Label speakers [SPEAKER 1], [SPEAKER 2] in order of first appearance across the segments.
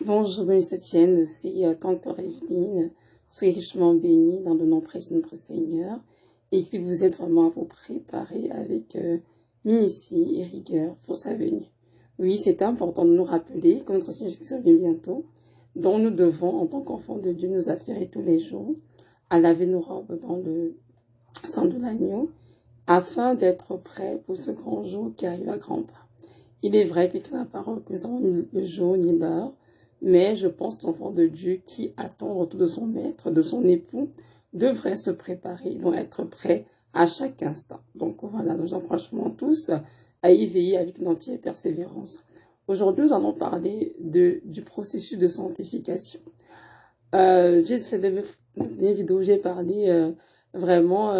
[SPEAKER 1] Bonjour, bienvenue cette chaîne, c'est Tante Evelyne. Soyez richement bénis dans le nom précieux de notre Seigneur et qu'il vous aide vraiment à vous préparer avec minutie et rigueur pour sa venue. Oui, c'est important de nous rappeler que notre Seigneur Jésus vient bientôt, dont nous devons, en tant qu'enfants de Dieu, nous affairer tous les jours à laver nos robes dans le sang de l'agneau afin d'être prêts pour ce grand jour qui arrive à grands pas. Il est vrai que c'est la parole que nous avons ni le jour ni l'heure, mais je pense que l'enfant de Dieu qui attend le retour de son maître, de son époux, devrait se préparer, donc être prêt à chaque instant. Donc voilà, nous encourageons tous à y veiller avec une entière persévérance. Aujourd'hui, nous allons parler du processus de sanctification. J'ai fait des vidéos où j'ai parlé vraiment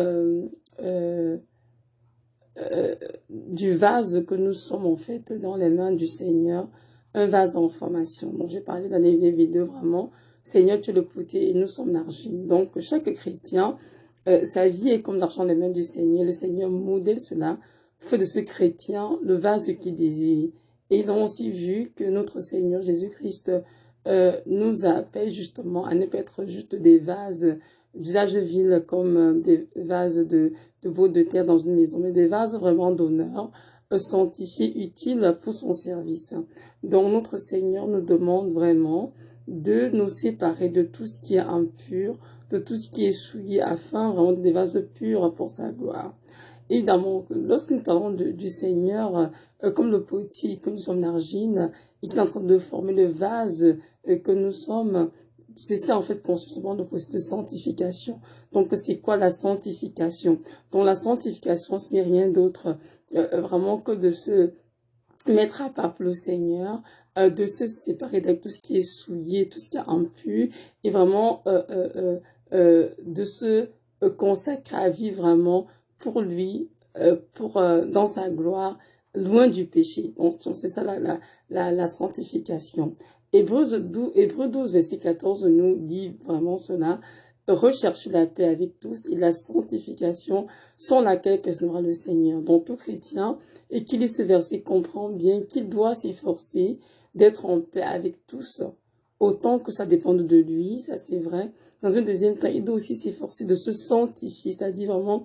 [SPEAKER 1] du vase que nous sommes en fait dans les mains du Seigneur, un vase en formation. Donc j'ai parlé dans les vidéos vraiment, Seigneur tu es le potier et nous sommes l'argile. Donc chaque chrétien, sa vie est comme l'argent dans les mains du Seigneur. Le Seigneur modèle cela, fait de ce chrétien le vase qu'il désire. Et ils ont aussi vu que notre Seigneur Jésus-Christ nous appelle justement à ne pas être juste des vases d'usage vil comme des vases de veau de terre dans une maison, mais des vases vraiment d'honneur, sanctifiés, utiles pour son service. Donc notre Seigneur nous demande vraiment de nous séparer de tout ce qui est impur, de tout ce qui est souillé, afin vraiment des vases purs pour sa gloire. Évidemment, lorsque nous parlons du Seigneur, comme le potier, comme nous sommes l'argile, il est en train de former le vase que nous sommes. C'est ça en fait consciemment le processus de sanctification. Donc c'est quoi la sanctification? Donc la sanctification, ce n'est rien d'autre vraiment que de se mettre à part pour le Seigneur, de se séparer de tout ce qui est souillé, tout ce qui est impur, et vraiment de se consacrer à vivre vraiment pour lui, dans sa gloire, loin du péché. Donc c'est ça la sanctification. Hébreux 12, verset 14 nous dit vraiment cela. Recherchez la paix avec tous et la sanctification sans laquelle personne n'aura le Seigneur. Donc tout chrétien, et qui lit ce verset comprend bien qu'il doit s'efforcer d'être en paix avec tous, autant que ça dépend de lui, ça c'est vrai. Dans un deuxième temps, il doit aussi s'efforcer de se sanctifier, c'est-à-dire vraiment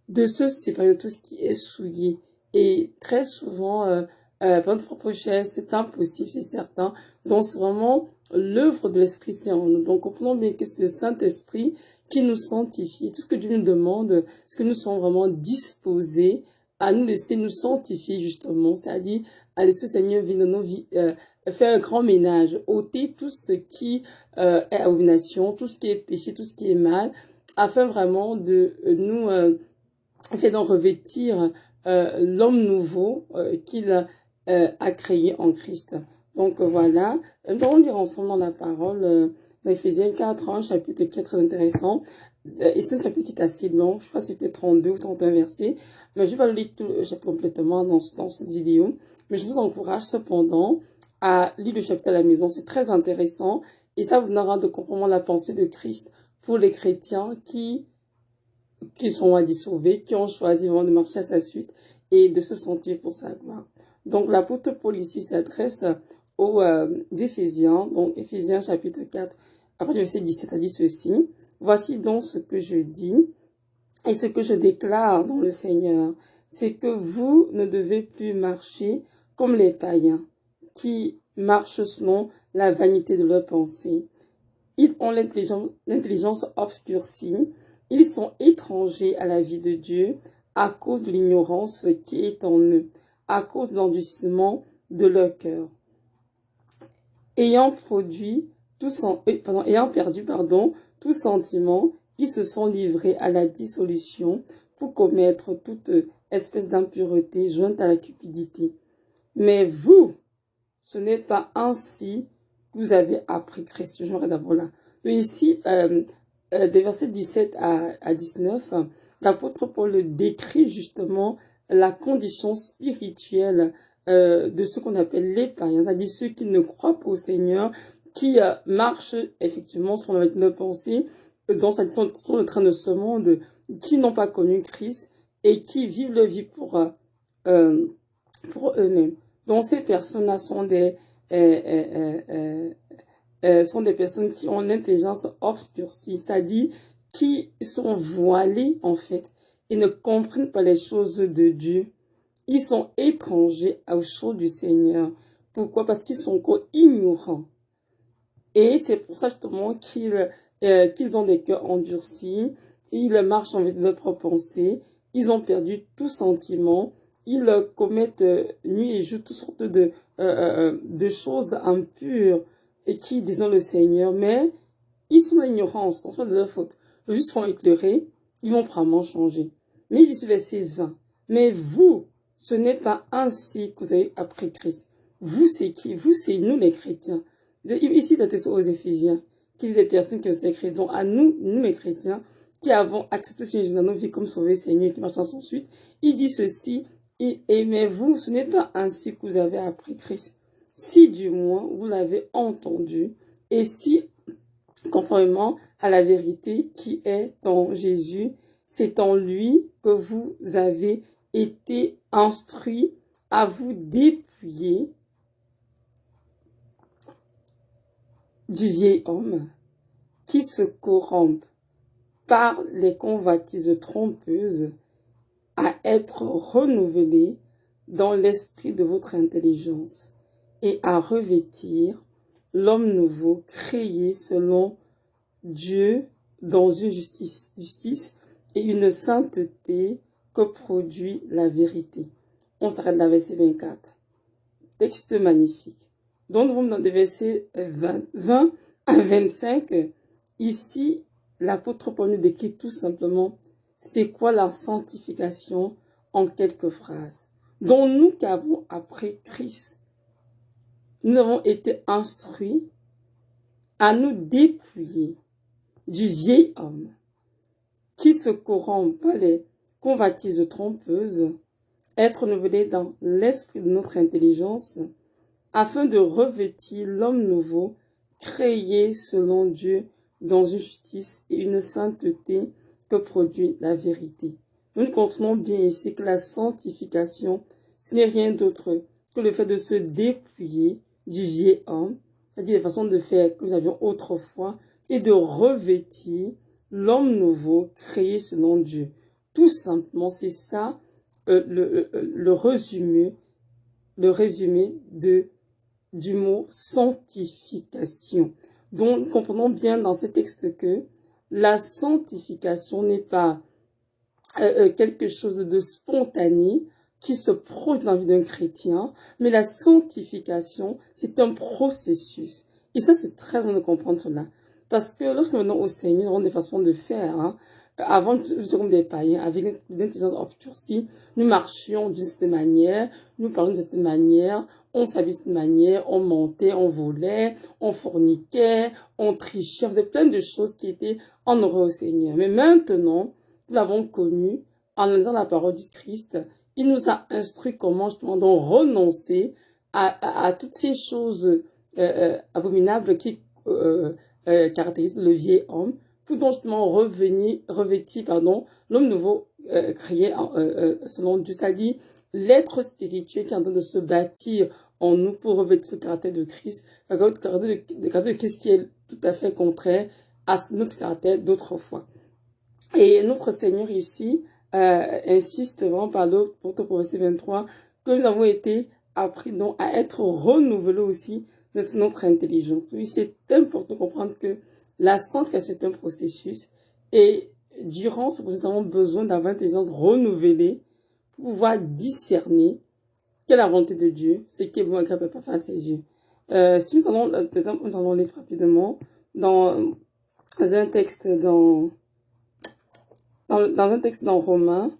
[SPEAKER 1] de se séparer de tout ce qui est souillé. Et très souvent, par notre propre chair, c'est impossible, c'est certain. Donc c'est vraiment l'œuvre de l'Esprit Saint en nous. Donc comprenons bien que c'est le Saint-Esprit qui nous sanctifie. Tout ce que Dieu nous demande, c'est que nous sommes vraiment disposés à nous laisser nous sanctifier justement, c'est-à-dire à laisser le Seigneur venir dans nos vies, faire un grand ménage, ôter tout ce qui est abomination, tout ce qui est péché, tout ce qui est mal, afin vraiment de nous fait d'en revêtir l'homme nouveau qu'il a créé en Christ. Donc voilà, nous allons lire ensemble dans la parole dans Éphésiens 4, un chapitre qui est très intéressant. Et c'est un chapitre qui est assez long, je crois que c'était 32 ou 31 versets, mais je vais pas le lire tout le chapitre complètement dans cette vidéo. Mais je vous encourage cependant à lire le chapitre à la maison, c'est très intéressant, et ça vous donnera de comprendre la pensée de Christ pour les chrétiens qui sont à sauvés, qui ont choisi vraiment de marcher à sa suite et de se sentir pour sa gloire. Donc l'apôtre Paul ici s'adresse aux Éphésiens, donc Éphésiens chapitre 4, après le verset 17 a dit ceci: voici donc ce que je dis et ce que je déclare dans le Seigneur, c'est que vous ne devez plus marcher comme les païens qui marchent selon la vanité de leurs pensées. Ils ont l'intelligence obscurcie, ils sont étrangers à la vie de Dieu à cause de l'ignorance qui est en eux, à cause de l'endurcissement de leur cœur. Ayant perdu tout sentiment, ils se sont livrés à la dissolution pour commettre toute espèce d'impureté jointe à la cupidité. Mais vous, ce n'est pas ainsi que vous avez appris Christ. Je m'arrête d'abord là. Donc ici, des versets 17 à 19, l'apôtre Paul décrit justement la condition spirituelle de ce qu'on appelle les païens, c'est-à-dire ceux qui ne croient pas au Seigneur, qui marchent effectivement selon leur pensée, sont en train de ce monde, qui n'ont pas connu Christ et qui vivent leur vie pour eux-mêmes. Donc ces personnes-là sont des sont des personnes qui ont l'intelligence obscurcie, c'est-à-dire qui sont voilées en fait et ne comprennent pas les choses de Dieu. Ils sont étrangers aux choses du Seigneur. Pourquoi? Parce qu'ils sont encore ignorants. Et c'est pour ça justement qu'ils ont des cœurs endurcis, ils marchent avec leurs propres pensées, ils ont perdu tout sentiment, ils commettent nuit et jour toutes sortes de choses impures et qui, disons le Seigneur, mais ils sont ignorants, c'est de leur faute. Ils juste seront éclairés, ils vont probablement changer. Mais il dit sur verset 20, mais vous, ce n'est pas ainsi que vous avez appris Christ. Vous, c'est qui? Vous, c'est nous les chrétiens. Ici, il aux Éphésiens, qui est des personnes qui ont écrit, donc à nous, les chrétiens, qui avons accepté ce Jésus dans nos vies comme sauvé Seigneur, qui marchent dans son suite, il dit ceci, mais vous, ce n'est pas ainsi que vous avez appris Christ. Si du moins vous l'avez entendu, et si, conformément à la vérité qui est en Jésus, c'est en lui que vous avez été instruits à vous dépouiller du vieil homme qui se corrompt par les convoitises trompeuses à être renouvelé dans l'esprit de votre intelligence et à revêtir l'homme nouveau créé selon Dieu dans une justice et une sainteté que produit la vérité. On s'arrête là, verset 24. Texte magnifique. Donc, nous dans des versets 20 à 25. Ici, l'apôtre Paul nous décrit tout simplement c'est quoi la sanctification en quelques phrases. Donc, nous qui avons appris Christ, nous avons été instruits à nous dépouiller du vieil homme qui se corrompt par les convoitises trompeuses, être renouvelé dans l'esprit de notre intelligence, afin de revêtir l'homme nouveau, créé selon Dieu dans une justice et une sainteté que produit la vérité. Nous comprenons bien ici que la sanctification, ce n'est rien d'autre que le fait de se dépouiller du vieil homme, c'est-à-dire la façon de faire que nous avions autrefois, et de revêtir l'homme nouveau créé selon Dieu. Tout simplement, c'est ça le résumé du mot sanctification. Donc, nous comprenons bien dans ce texte que la sanctification n'est pas quelque chose de spontané qui se produit dans la vie d'un chrétien, mais la sanctification, c'est un processus. Et ça, c'est très bien de comprendre cela. Parce que lorsque nous venons au Seigneur, nous avons des façons de faire. Avant, nous sommes des païens, avec l'intelligence obscurcie, nous marchions d'une certaine manière, nous parlions d'une certaine manière, on s'habillait d'une certaine manière, on mentait, on volait, on forniquait, on trichait, on faisait plein de choses qui étaient en horreur au Seigneur. Mais maintenant, nous l'avons connu en lisant la parole du Christ. Il nous a instruit comment justement donc renoncer à toutes ces choses abominables qui caractérisent le vieil homme, pour donc justement revêtir l'homme nouveau créé selon Dieu, c'est-à-dire l'être spirituel qui est en train de se bâtir en nous pour revêtir le caractère de Christ, le caractère de Christ qui est tout à fait contraire à notre caractère d'autrefois. Et notre Seigneur ici insiste vraiment par l'autre verset 23 que nous avons été appris donc à être renouvelés aussi de notre intelligence. Oui, c'est important de comprendre que la sanctification est un processus et durant ce processus, nous avons besoin d'avoir une intelligence renouvelée pour pouvoir discerner quelle est la volonté de Dieu, ce qui est bon et agréable à ses yeux. Si nous allons, par exemple, nous allons lire rapidement dans un texte dans un texte dans Romains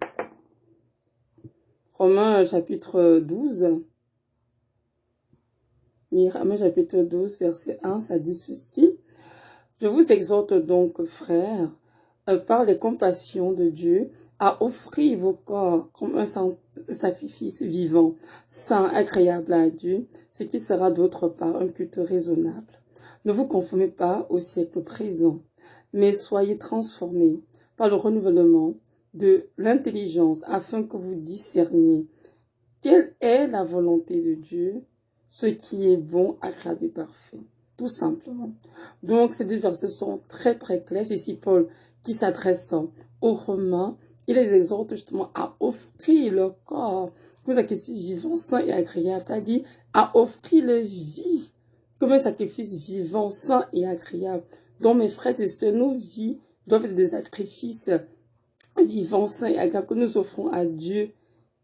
[SPEAKER 1] chapitre 12, Romains chapitre 12, verset 1, ça dit ceci. Je vous exhorte donc, frères, par les compassions de Dieu, à offrir vos corps comme un sacrifice vivant, saint, agréable à Dieu, ce qui sera d'autre part un culte raisonnable. Ne vous conformez pas au siècle présent, mais soyez transformés par le renouvellement de l'intelligence afin que vous discerniez quelle est la volonté de Dieu, ce qui est bon, agréable et parfait. Tout simplement. Donc, ces deux versets sont très très clairs. C'est ici Paul qui s'adresse aux Romains. Il les exhorte justement à offrir leur corps comme un sacrifice vivant, sain et agréable. C'est-à-dire à offrir leur vie comme un sacrifice vivant, sain et agréable. Donc, mes frères et sœurs, nos vies doivent être des sacrifices vivants, sains et agréables que nous offrons à Dieu.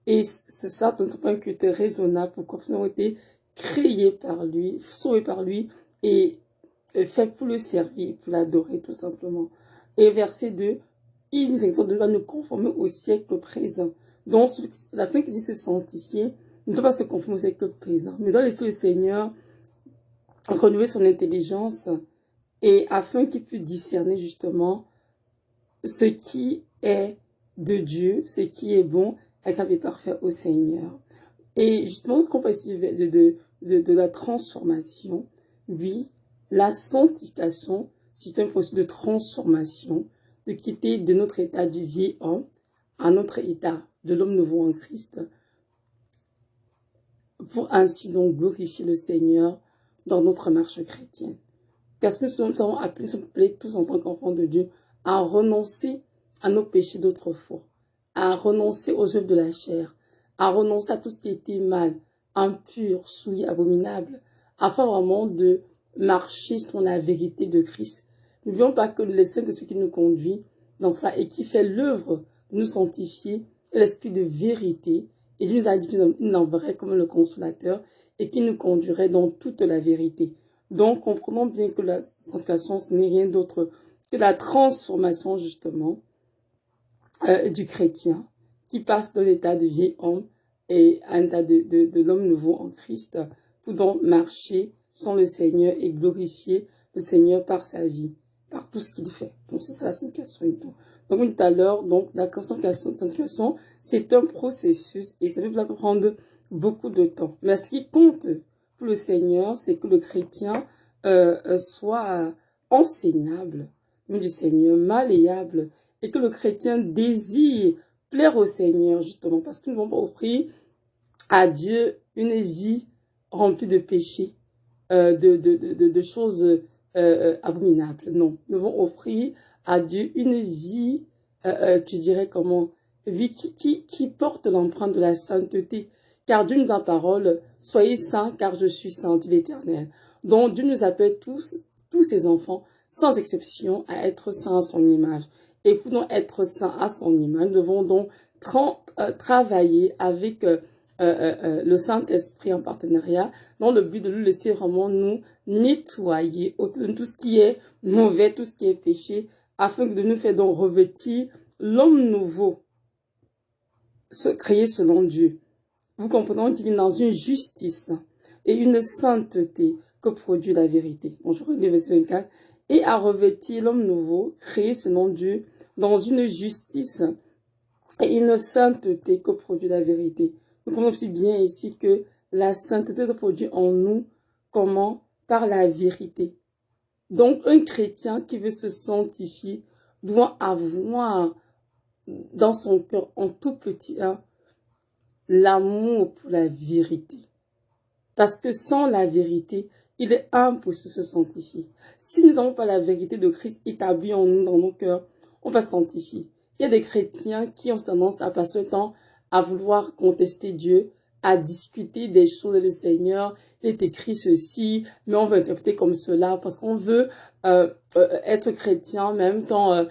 [SPEAKER 1] Et c'est ça, notre point qui était raisonnable, pourquoi nous avons été créés par lui, sauvés par lui, et fait pour le servir, pour l'adorer tout simplement. Et verset 2, il nous exhorte de nous conformer au siècle présent. Donc, la fin qui dit se sanctifier, ne doit pas se conformer au siècle présent, mais doit laisser le Seigneur renouveler son intelligence, et afin qu'il puisse discerner justement ce qui est de Dieu, ce qui est bon, agréable et parfait au Seigneur. Et justement, ce qu'on peut essayer de la transformation, oui, la sanctification, c'est un processus de transformation, de quitter de notre état du vieil homme à notre état de l'homme nouveau en Christ, pour ainsi donc glorifier le Seigneur dans notre marche chrétienne. Parce que nous sommes appelés tous en tant qu'enfants de Dieu à renoncer à nos péchés d'autrefois, à renoncer aux œuvres de la chair, à renoncer à tout ce qui était mal, impur, souillé, abominable, afin vraiment de marcher sur la vérité de Christ. N'oublions pas que le Saint-Esprit qui nous conduit dans cela et qui fait l'œuvre de nous sanctifier est l'Esprit de vérité. Et Dieu nous a dit que nous enverrait comme le consolateur et qui nous conduirait dans toute la vérité. Donc, comprenons bien que la sanctification, ce n'est rien d'autre que la transformation, justement, du chrétien, qui passe de l'état de vieil homme et à un état de l'homme nouveau en Christ, pour donc marcher sans le Seigneur et glorifier le Seigneur par sa vie, par tout ce qu'il fait. Donc, c'est ça la sanctification et tout. Donc, tout à l'heure, donc, la sanctification, c'est un processus et ça peut prendre beaucoup de temps. Mais ce qui compte pour le Seigneur, c'est que le chrétien soit enseignable, du Seigneur, malléable, et que le chrétien désire plaire au Seigneur, justement, parce que nous ne vont pas offrir à Dieu une vie remplie de péchés, de choses abominables. Non, nous devons offrir à Dieu une vie, je dirais comment, vie qui porte l'empreinte de la sainteté. Car Dieu nous a parole, soyez saints car je suis saint, dit l'Éternel. Donc Dieu nous appelle tous ses enfants, sans exception, à être saints à son image. Et pour donc être saints à son image, nous devons donc travailler avec le Saint-Esprit en partenariat, dans le but de lui laisser vraiment nous nettoyer de tout ce qui est mauvais, tout ce qui est péché, afin de nous faire donc revêtir l'homme nouveau, créé selon Dieu. Vous comprenez qu'il est dans une justice et une sainteté que produit la vérité. Bonjour, le verset 24. Et à revêtir l'homme nouveau, créé selon Dieu, dans une justice et une sainteté que produit la vérité. Nous comprenons aussi bien ici que la sainteté se produit en nous, comment? Par la vérité. Donc, un chrétien qui veut se sanctifier doit avoir dans son cœur, en tout petit, l'amour pour la vérité. Parce que sans la vérité, il est impossible de se sanctifier. Si nous n'avons pas la vérité de Christ établie en nous, dans nos cœurs, on va se sanctifier. Il y a des chrétiens qui ont tendance à passer le temps à vouloir contester Dieu, à discuter des choses de le Seigneur. Il est écrit ceci, mais on veut interpréter comme cela parce qu'on veut être chrétien, en même temps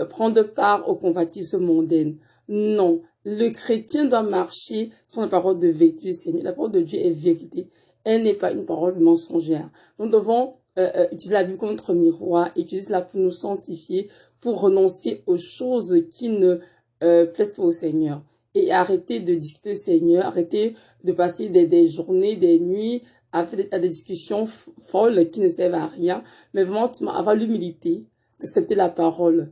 [SPEAKER 1] prendre part au convoitise mondaine. Non, le chrétien doit marcher sur la parole de vérité du Seigneur. La parole de Dieu est vérité. Elle n'est pas une parole mensongère. Nous devons utiliser la Bible comme notre miroir, utiliser cela pour nous sanctifier, pour renoncer aux choses qui ne plaisent pas au Seigneur. Et arrêter de discuter le Seigneur, arrêter de passer des journées, des nuits à faire des discussions folles qui ne servent à rien, mais vraiment avoir l'humilité d'accepter la parole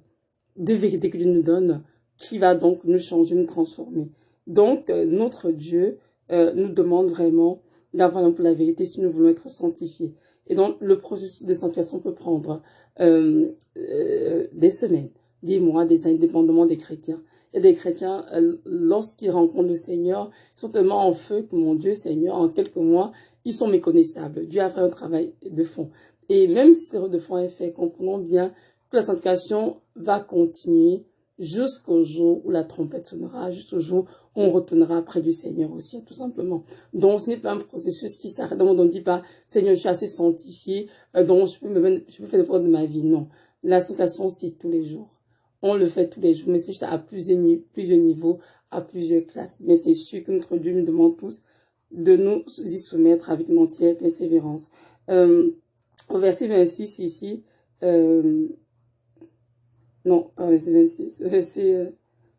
[SPEAKER 1] de vérité que Dieu nous donne, qui va donc nous changer, nous transformer. Donc, notre Dieu nous demande vraiment d'avoir pour la vérité si nous voulons être sanctifiés. Et donc, le processus de sanctification peut prendre des semaines, des mois, des années, dépendamment des chrétiens. Et des chrétiens, lorsqu'ils rencontrent le Seigneur, ils sont tellement en feu que mon Dieu, Seigneur, en quelques mois, ils sont méconnaissables. Dieu a fait un travail de fond. Et même si le travail de fond est fait, comprenons bien que la sanctification va continuer jusqu'au jour où la trompette sonnera, jusqu'au jour où on retournera près du Seigneur aussi, tout simplement. Donc, ce n'est pas un processus qui s'arrête. Donc, on ne dit pas, Seigneur, je suis assez sanctifié, donc je peux faire des preuves de ma vie. Non. La sanctification, c'est tous les jours. On le fait tous les jours, mais c'est juste à plusieurs niveaux, à plusieurs classes. Mais c'est sûr que notre Dieu nous demande tous de nous y soumettre avec une entière persévérance. Au verset 26 ici, non, pas verset 26, verset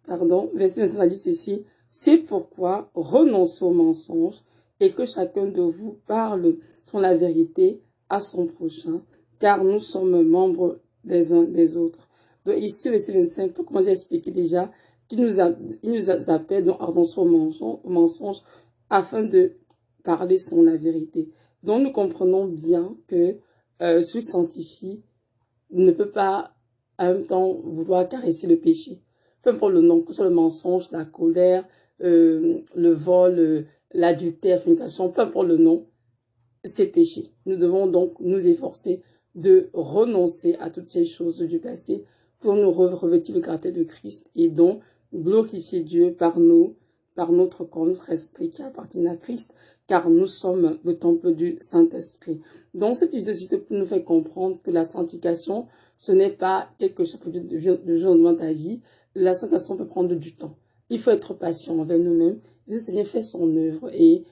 [SPEAKER 1] 26 a dit ceci, c'est pourquoi renoncez au mensonge et que chacun de vous parle sur la vérité à son prochain, car nous sommes membres des uns des autres. Donc ici, verset 25, pour commencer à expliquer déjà qu'il nous appelle donc à renoncer au mensonge afin de parler selon la vérité. Donc nous comprenons bien que celui qui sanctifie ne peut pas en même temps vouloir caresser le péché. Peu importe le nom, que ce soit le mensonge, la colère, le vol, l'adultère, la fornication, peu importe le nom, c'est péché. Nous devons donc nous efforcer de renoncer à toutes ces choses du passé pour nous revêtir le caractère de Christ et donc glorifier Dieu par notre corps, notre esprit qui appartient à Christ, car nous sommes le temple du Saint-Esprit. Donc, cette visite nous fait comprendre que la sanctification, ce n'est pas quelque chose de jour au lendemain de ta vie. La sanctification peut prendre du temps. Il faut être patient envers nous-mêmes. Le Seigneur fait son œuvre et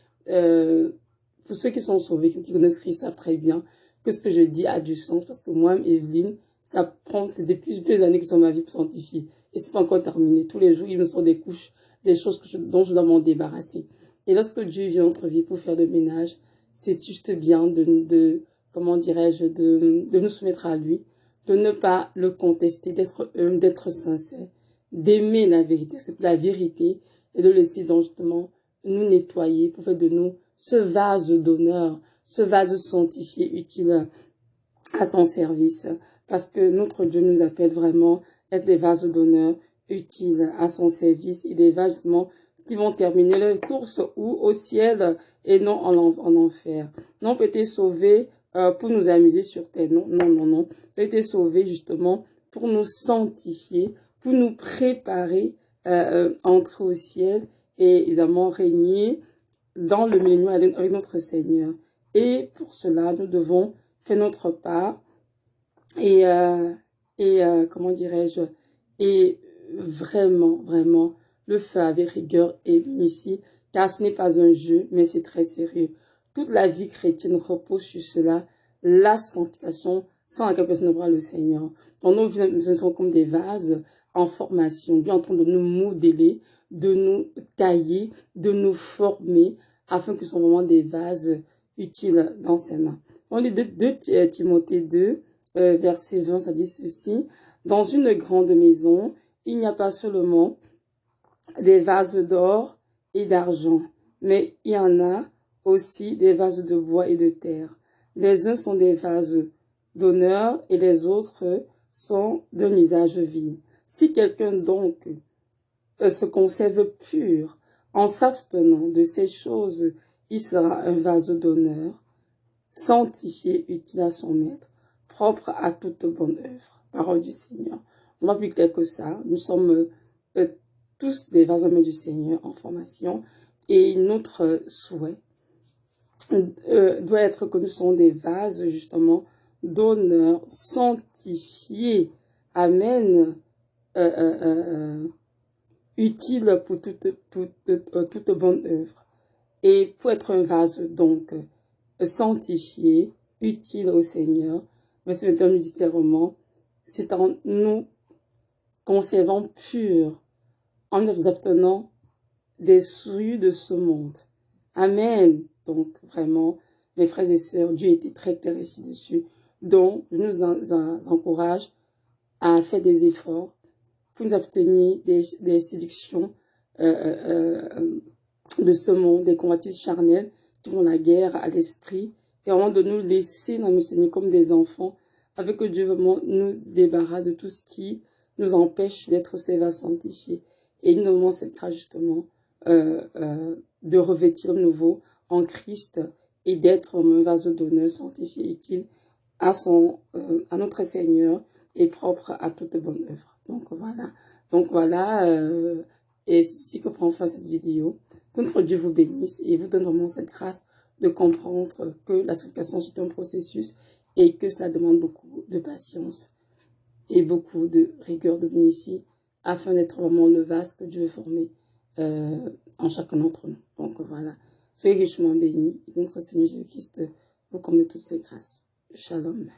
[SPEAKER 1] pour ceux qui sont sauvés, qui connaissent Christ, savent très bien que ce que je dis a du sens, parce que moi, Evelyne, c'est depuis plusieurs années que c'est ma vie pour sanctifier. Et c'est pas encore terminé. Tous les jours, il me sort des couches, des choses dont je dois m'en débarrasser. Et lorsque Dieu vient dans notre vie pour faire le ménage, c'est juste bien comment dirais-je, de nous soumettre à lui, de ne pas le contester, d'être humble, d'être sincère, d'aimer la vérité, c'est la vérité, et de laisser donc justement nous nettoyer pour faire de nous ce vase d'honneur, ce vase sanctifié utile à son service. Parce que notre Dieu nous appelle vraiment à être des vases d'honneur utiles à son service et des vases justement qui vont terminer leur course ou au ciel et non en enfer. Non, peut être sauvés pour nous amuser sur terre. Non, non, non, non. Ça a été sauvé justement pour nous sanctifier, pour nous préparer entrer au ciel et évidemment régner dans le millénaire avec notre Seigneur. Et pour cela, nous devons faire notre part et comment dirais-je, et vraiment, vraiment le faire avec rigueur et minutie, car ce n'est pas un jeu, mais c'est très sérieux. Toute la vie chrétienne repose sur cela, la sanctification, sans laquelle personne ne voit le Seigneur. Donc nous sommes comme des vases en formation, Dieu est en train de nous modeler, de nous tailler, de nous former, afin que ce soit vraiment des vases utiles dans ses mains. On lit 2 Timothée 2, verset 20, ça dit ceci. Dans une grande maison, il n'y a pas seulement des vases d'or et d'argent, mais il y en a aussi des vases de bois et de terre. Les uns sont des vases d'honneur et les autres sont d'un usage vil. Si quelqu'un donc se conserve pur en s'abstenant de ces choses, il sera un vase d'honneur, sanctifié, utile à son maître, propre à toute bonne œuvre. Parole du Seigneur. On va plus clair que ça. Nous sommes tous des vases du Seigneur en formation et notre souhait doit être que nous sommes des vases justement d'honneur, sanctifiés, amen, utile pour toute bonne œuvre. Et pour être un vase donc sanctifié, utile au Seigneur, verset 21 nous dit clairement, c'est en nous conservant purs, en nous abstenant des souillures de ce monde. Amen. Donc vraiment, mes frères et sœurs, Dieu était très clair ici dessus. Donc, je nous encourage à faire des efforts pour nous abstenir des séductions de ce monde, des convoitises charnelles qui font la guerre à l'esprit, et vraiment de nous laisser dans le Seigneur comme des enfants, avec que Dieu vraiment nous débarrasse de tout ce qui nous empêche d'être ses vases sanctifiés. Et nous devons cette grâce justement de revêtir le nouveau en Christ et d'être comme un vase d'honneur sanctifié, utile à notre Seigneur et propre à toute bonne œuvre. Donc voilà, et c'est ici que prend fin cette vidéo. Que notre Dieu vous bénisse et vous donne vraiment cette grâce de comprendre que la sanctification c'est un processus et que cela demande beaucoup de patience et beaucoup de rigueur de minutie afin d'être vraiment le vase que Dieu veut former en chacun d'entre nous. Donc voilà, soyez richement bénis et que notre Seigneur Jésus-Christ vous comble toutes ses grâces. Shalom.